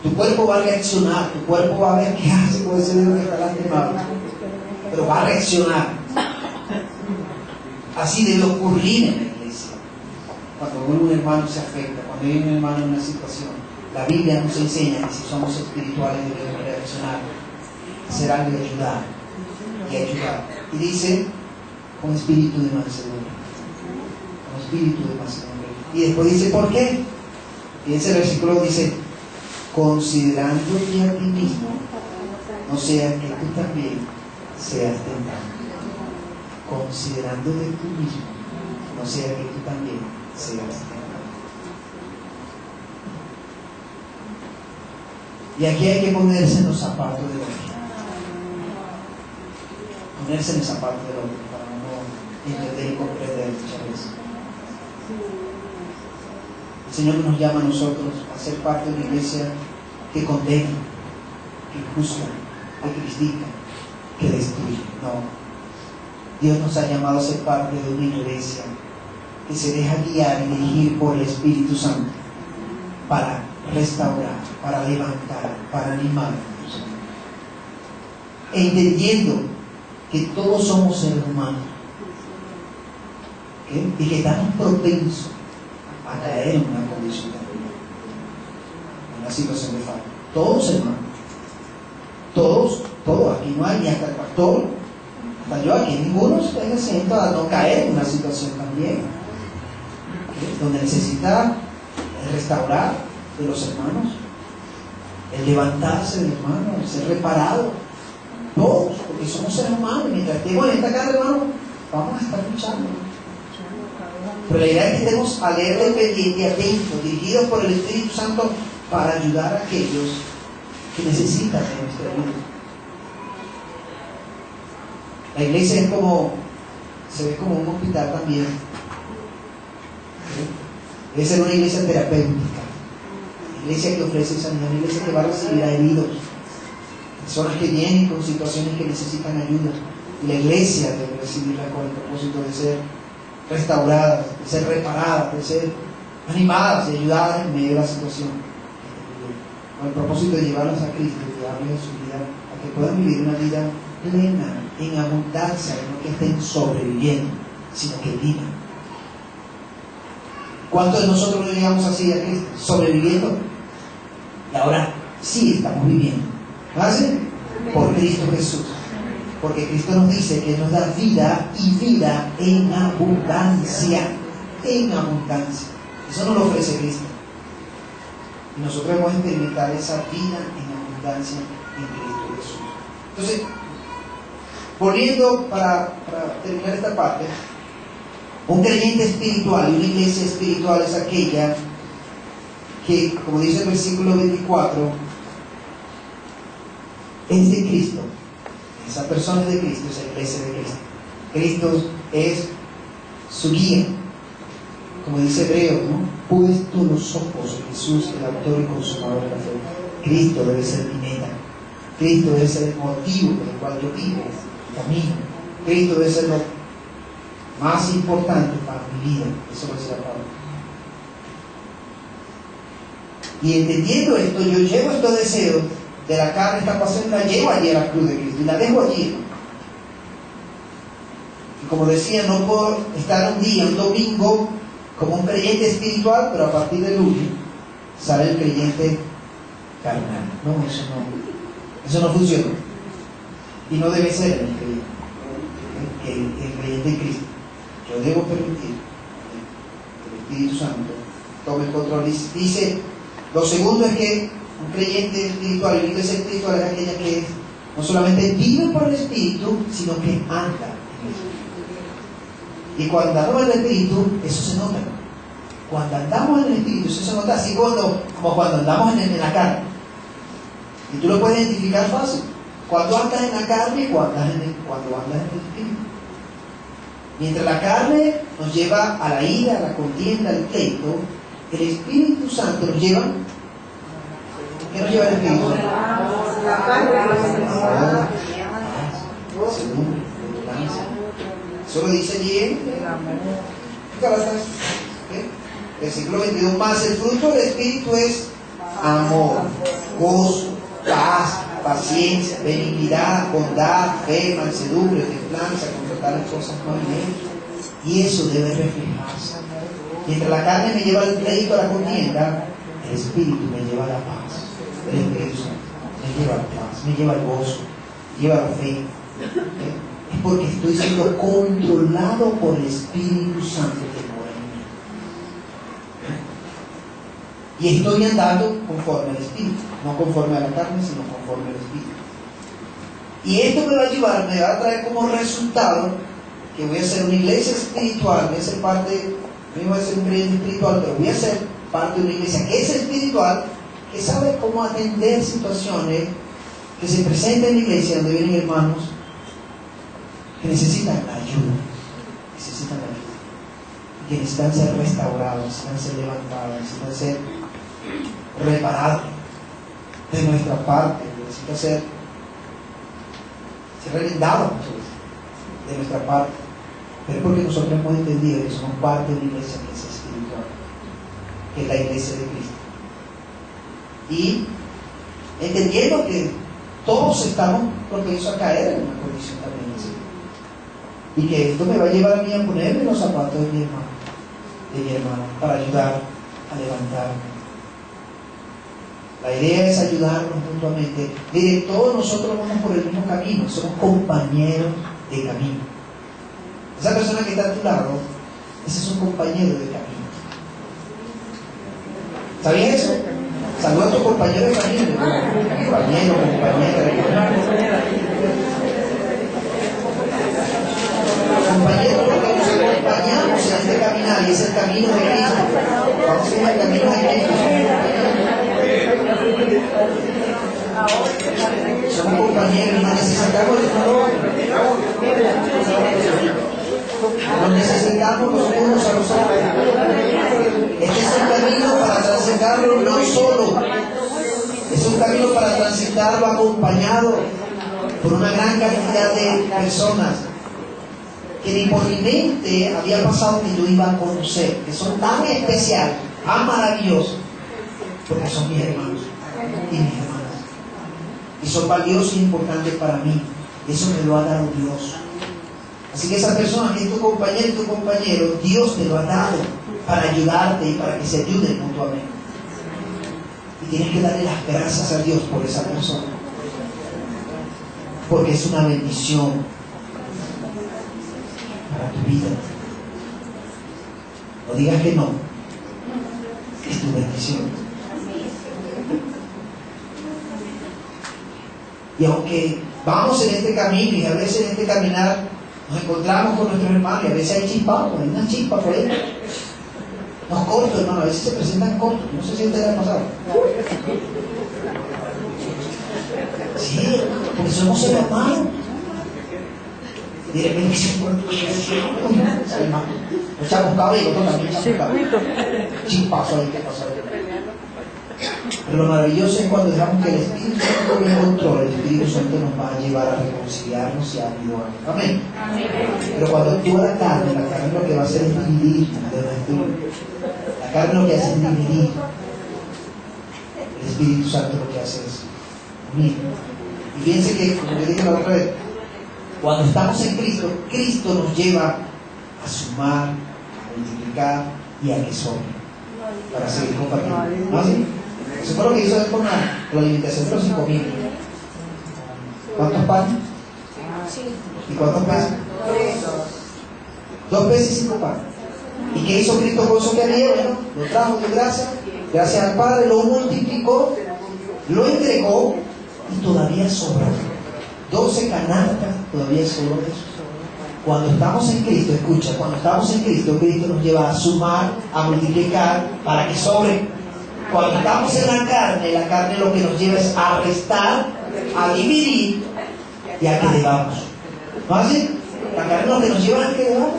Tu cuerpo va a reaccionar, tu cuerpo va a ver qué hace con ese dedo que está lastimado, pero va a reaccionar. Así debe ocurrir en la iglesia. Cuando un hermano se afecta, cuando hay un hermano en una situación, la Biblia nos enseña que si somos espirituales debemos reaccionar, hacer algo y ayudar. y ayudar. Y dice, con espíritu de mansedumbre. Con espíritu de mansedumbre. Y después dice, ¿por qué? Fíjense el versículo, dice, considerándote a ti mismo, no sea que tú también seas tentado. Considerándote tú mismo, no sea que tú también seas tentado. Y aquí hay que ponerse en los zapatos del otro. Ponerse en el zapato del otro para no entender y comprender muchas veces. El Señor nos llama a nosotros a ser parte de una iglesia que condena, que juzga, que critica, que destruye. No. Dios nos ha llamado a ser parte de una iglesia que se deja guiar y dirigir por el Espíritu Santo para restaurar, para levantar, para animarnos. Entendiendo que todos somos seres humanos, ¿okay? Y que estamos propensos a caer en una condición de ruina, en una situación de falta. Todos, hermanos. Todos, aquí no hay ni hasta el pastor, hasta yo aquí, ninguno está exento a no caer en una situación también, ¿okay? Donde necesita restaurar de los hermanos, el levantarse del hermano, el ser reparado. Todos, porque somos seres humanos, y mientras estemos en esta casa, hermano, vamos a estar luchando. Pero la idea es que estemos alerta, pendientes y atentos, dirigidos por el Espíritu Santo para ayudar a aquellos que necesitan de nuestra ayuda. La iglesia es como, se ve como un hospital también. Debe ser una iglesia terapéutica, una iglesia que ofrece sanidad, una iglesia que va a recibir a heridos, personas que vienen con situaciones que necesitan ayuda. Y la iglesia debe recibirla con el propósito de ser restauradas, de ser reparadas, de ser animadas y ayudadas en medio de la situación, con el propósito de llevarlas a Cristo y darles en su vida a que puedan vivir una vida plena, en abundancia, no que estén sobreviviendo, sino que vivan. ¿Cuántos de nosotros no llegamos así a Cristo? Sobreviviendo. Y ahora sí estamos viviendo. ¿Hace? Por Cristo Jesús. Porque Cristo nos dice que nos da vida y vida en abundancia. En abundancia. Eso nos lo ofrece Cristo. Y nosotros debemos experimentar esa vida en abundancia en Cristo Jesús. Entonces, volviendo para terminar esta parte, un creyente espiritual y una iglesia espiritual es aquella que, como dice el versículo 24, es de Cristo. Esa persona es de Cristo, esa iglesia de Cristo. Cristo es su guía. Como dice Hebreos, ¿no? Puesto los ojos en Jesús, el autor y consumador de la fe. Cristo debe ser mi meta. Cristo debe ser el motivo por el cual yo vivo, camino. Cristo debe ser lo más importante para mi vida. Eso lo decía Pablo. Y entendiendo esto, yo llevo estos deseos de la carne, esta pasión, la llevo allí a la cruz de Cristo y la dejo allí. Y como decía, no puedo estar un día, un domingo, como un creyente espiritual, pero a partir del lunes sale el creyente carnal. No, eso no funciona. Y no debe ser el creyente, el creyente en Cristo. Yo debo permitir que el Espíritu Santo tome el control. Dice, lo segundo es que un creyente espiritual y una iglesia espiritual es aquella que no solamente vive por el Espíritu, sino que anda en el Espíritu. Y cuando andamos en el Espíritu, eso se nota. Cuando andamos en el Espíritu, eso se nota así como cuando andamos en la carne. Y tú lo puedes identificar fácil. Cuando andas en la carne y cuando andas en el Espíritu. Mientras la carne nos lleva a la ira, a la contienda, al pleito, el Espíritu Santo nos lleva. ¿Qué nos lleva el Espíritu Santo? Eso lo dice allí en Gálatas, versículo 22. Más el fruto del Espíritu es amor, gozo, paz, paciencia, benignidad, bondad, fe, mansedumbre, templanza. Contra tales cosas no hay ley. Y eso debe reflejarse. Mientras la carne me lleva al pleito, a la contienda, el Espíritu me lleva a la paz. El Espíritu Santo me lleva a la paz, me lleva al gozo, me lleva a la fe, Es porque estoy siendo controlado por el Espíritu Santo que mora en mí. Y estoy andando conforme al Espíritu, no conforme a la carne, sino conforme al Espíritu. Y esto me va a ayudar, me va a traer como resultado que voy a ser una iglesia espiritual, voy a ser parte, no voy a ser un creyente espiritual, pero voy a ser parte de una iglesia que es espiritual, que sabe cómo atender situaciones que se presentan en la iglesia donde vienen hermanos que necesitan ayuda, que necesitan ser restaurados, necesitan ser levantados, necesitan ser reparados de nuestra parte, necesitan ser relindados de nuestra parte, pero porque nosotros hemos entendido que somos parte de una iglesia que es espiritual, que es la iglesia de Cristo, y entendiendo que todos estamos propensos a caer en una condición también así, y que esto me va a llevar a mí a ponerme los zapatos de mi hermano, para ayudar a levantarme. La idea es ayudarnos mutuamente. Miren, todos nosotros vamos por el mismo camino, somos compañeros de camino. Esa persona que está a tu lado, ese es un compañero de camino. ¿Sabías eso? Saluda a tu compañero de camino. Compañero, compañera de camino. Compañero, porque nos acompañamos en este caminar y es el camino de Cristo. Vamos en el camino de Cristo. Somos compañeros, nos necesitamos los unos a los otros. Este es un camino para transitarlo no solo, es un camino para transitarlo acompañado por una gran cantidad de personas que ni por mi mente había pasado que yo iba a conocer, que son tan especiales, tan maravillosos, porque son mis hermanos y mis hermanas, y son valiosos e importantes para mí. Eso me lo ha dado Dios. Así que esa persona que es tu compañero y tu compañero, Dios te lo ha dado para ayudarte y para que se ayuden mutuamente. Y tienes que darle las gracias a Dios por esa persona, porque es una bendición para tu vida. No digas que no, es tu bendición. Y aunque vamos en este camino y a veces en este caminar nos encontramos con nuestros hermanos y a veces hay chispados, hay una chispa por ahí. Nos cortos, hermano, a veces se presentan cortos, no sé si ustedes han pasado. Sí, porque somos hermanos. Diré, mira que se corto, hermano. Nos echamos y otros también echamos chispazo ahí, ¿qué pasa? Pero lo maravilloso es cuando dejamos que el Espíritu Santo tome control. El Espíritu Santo nos va a llevar a reconciliarnos y a ayudarnos. Amén. Pero cuando actúa la carne lo que va a hacer es dividir. La carne lo que hace es dividir. El Espíritu Santo lo que hace es unir. Y fíjense que, como yo dije la otra vez, cuando estamos en Cristo, Cristo nos lleva a sumar, a multiplicar y a que sobre, para seguir compartiendo. ¿No así? Eso fue lo que hizo él con la alimentación de los 5,000. ¿Cuántos panes? ¿Y cuántos peces? 2 peces y 5 panes. ¿Y qué hizo Cristo con eso que había? Bueno, lo trajo de gracias al Padre, lo multiplicó, lo entregó y todavía sobró. 12 canastas todavía sobró eso. Cuando estamos en Cristo, escucha, cuando estamos en Cristo, Cristo nos lleva a sumar, a multiplicar para que sobre. Cuando estamos en la carne lo que nos lleva es a restar, a dividir y a que debamos. ¿No así? La carne lo que nos lleva es a que debamos.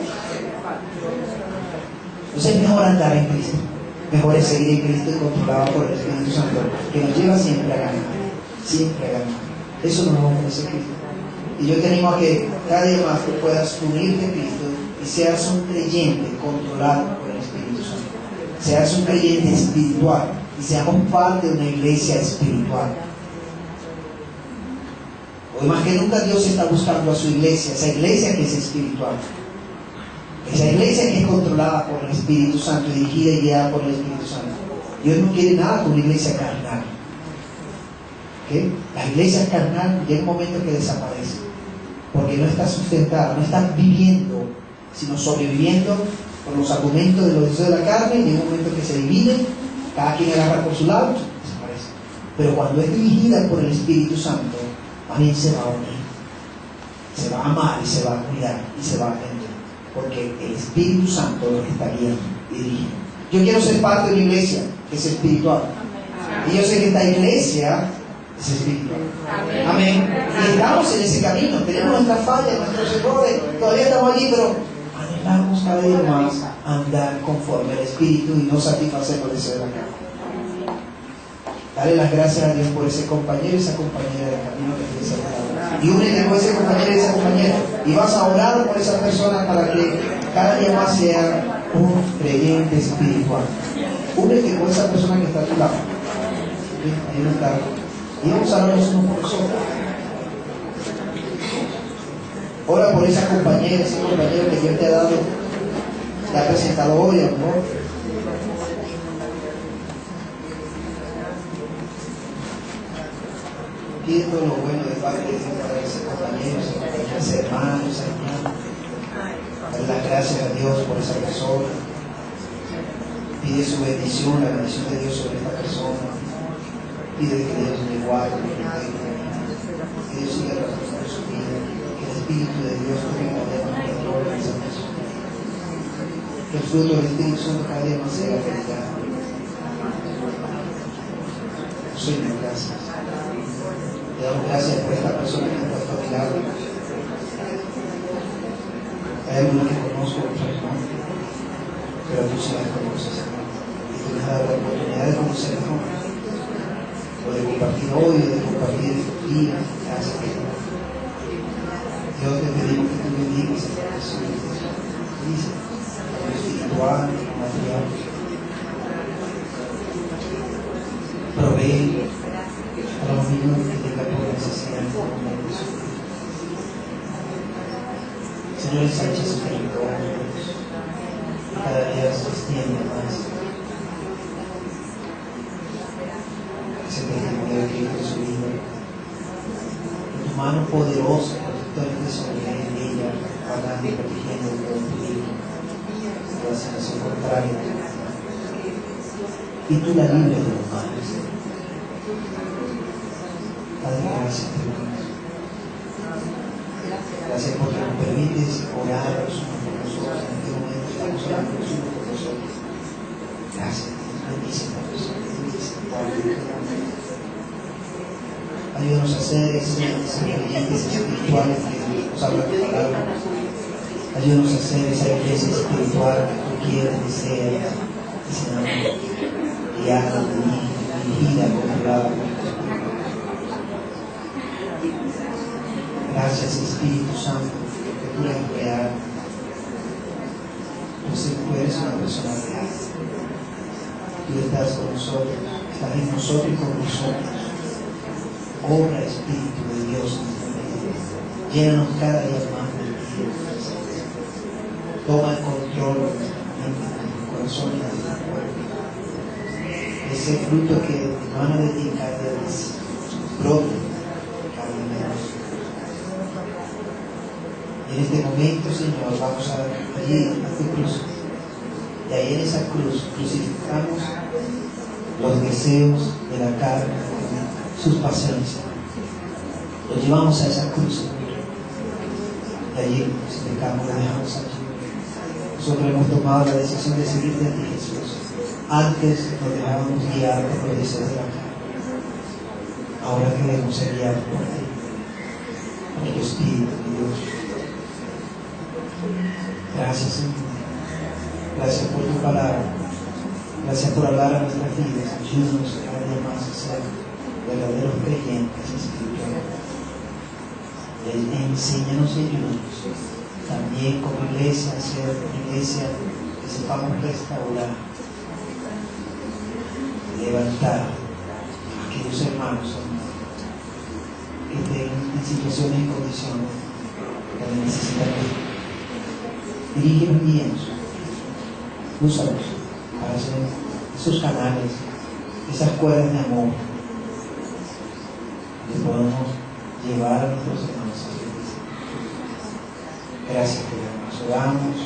Entonces es mejor andar en Cristo. Mejor es seguir en Cristo y controlado por el Espíritu Santo, que nos lleva siempre a ganar. Siempre a ganar. Eso nos ofrece Cristo. Y yo te animo a que cada día más tú puedas unirte a Cristo y seas un creyente controlado por el Espíritu Santo. Seas un creyente espiritual y seamos parte de una iglesia espiritual. Hoy más que nunca Dios está buscando a su iglesia, esa iglesia que es espiritual, esa iglesia que es controlada por el Espíritu Santo, dirigida y guiada por el Espíritu Santo. Dios no quiere nada con una iglesia carnal. ¿Okay? La iglesia carnal llega un momento que desaparece. porque no estás sustentada, no estás viviendo, sino sobreviviendo por los argumentos de los deseos de la carne. Y en un momento que se dividen, cada quien agarra por su lado, desaparece. Pero cuando es dirigida por el Espíritu Santo, alguien se va a unir, se va a amar y se va a cuidar y se va a atender, porque el Espíritu Santo lo está guiando y dirigiendo. Yo quiero ser parte de una iglesia que es espiritual, y yo sé que esta iglesia es espiritual. Amén. Y estamos en ese camino, tenemos nuestras fallas, nuestros errores, todavía estamos allí, pero anhelamos cada día más andar conforme al Espíritu y no satisfacer los deseos de la carne. Dale las gracias a Dios por ese compañero y esa compañera del camino que tienes al lado. Y únete con ese compañero y esa compañera. Y vas a orar por esa persona para que cada día más sea un creyente espiritual. Únete con esa persona que está a tu lado. Ahí no está. Y vamos a orar los unos por los otros. Ora por esa compañera, ese compañero que Dios te ha dado, te ha presentado hoy, amor. Pide todo lo bueno de parte de Dios para ese compañero, ese hermano, esa hermana. Dale las gracias a Dios por esa persona. Pide su bendición, la bendición de Dios sobre esta persona. Pide que Dios le guarde, que Dios siga transformando su vida, que el Espíritu de Dios tome poder en control de esa persona. Que el fruto del Espíritu Santo cada día más sea felicidad. Señor, gracias. Te damos gracias por esta persona que ha puesto a mi lado. Hay algunos que conozco, otros no, pero tú sí las conoces, Señor. Y tú me has dado la oportunidad de conocer mejor, o de compartir hoy, o de compartir tu día. Gracias, Señor. Dios, te pedimos que tú bendigas a esta persona. Dice, espiritual, material. Provee a los niños que tengan por necesidad. Señor, ensancha su territorio, cada día se extiende más. Ese testimonio de Cristo en su vida. En tu mano poderosa, protectora sobre ella, pagando y protegiendo el peligro, de la situación contraria. Y tú la libres de los males. Padre, gracias, Dios. Gracias porque nos permites orar los unos por los otros. En este momento estamos orando los unos por los otros. Gracias, Dios. Bendice a la persona. Bendice, Padre. Ayúdanos a ser esos creyentes espirituales que nos habla tu palabra. Ayúdanos a ser esa iglesia espiritual que tú quieres que sea, guiada, dirigida, controlada. Gracias, Espíritu Santo, que tú eres real. Tú eres una persona real. Tú estás con nosotros, estás en nosotros y con nosotros. Obra, Espíritu de Dios en nuestra vida. Llénanos cada día más de ti. Toma el control de nuestra mente, de nuestro corazón y de nuestro cuerpo. Ese fruto que emana de ti cada día más brote cada día menos. En este momento, Señor, vamos allí a tu cruz. Y ahí en esa cruz crucificamos los deseos de la carne, sus pasiones. Los llevamos a esa cruz, Señor. Y allí crucificamos, lo dejamos allí. Nosotros hemos tomado la decisión de seguirte a ti, Jesús. Antes nos dejábamos guiar por los deseos de la carne. Ahora queremos ser guiados por ti, por tu Espíritu, Dios. Gracias, Señor. Gracias por tu palabra. Gracias por hablar a nuestras vidas. Ayúdanos cada día más a ser verdaderos creyentes espirituales. Enséñanos y ayúdanos también como iglesia a ser una iglesia que sepamos restaurar, levantar a aquellos hermanos que estén en situaciones y condiciones que necesitan de ti. Dirígenos y guíanos. Úsanos para ser esos canales, esas cuerdas de amor que podamos llevar a nuestros hermanos a su iglesia. Gracias te damos, oramos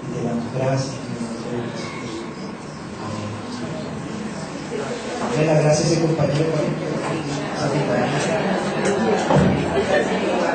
y te damos gracias en el nombre de Jesús. Amén. Amén. La gracia a ese compañero.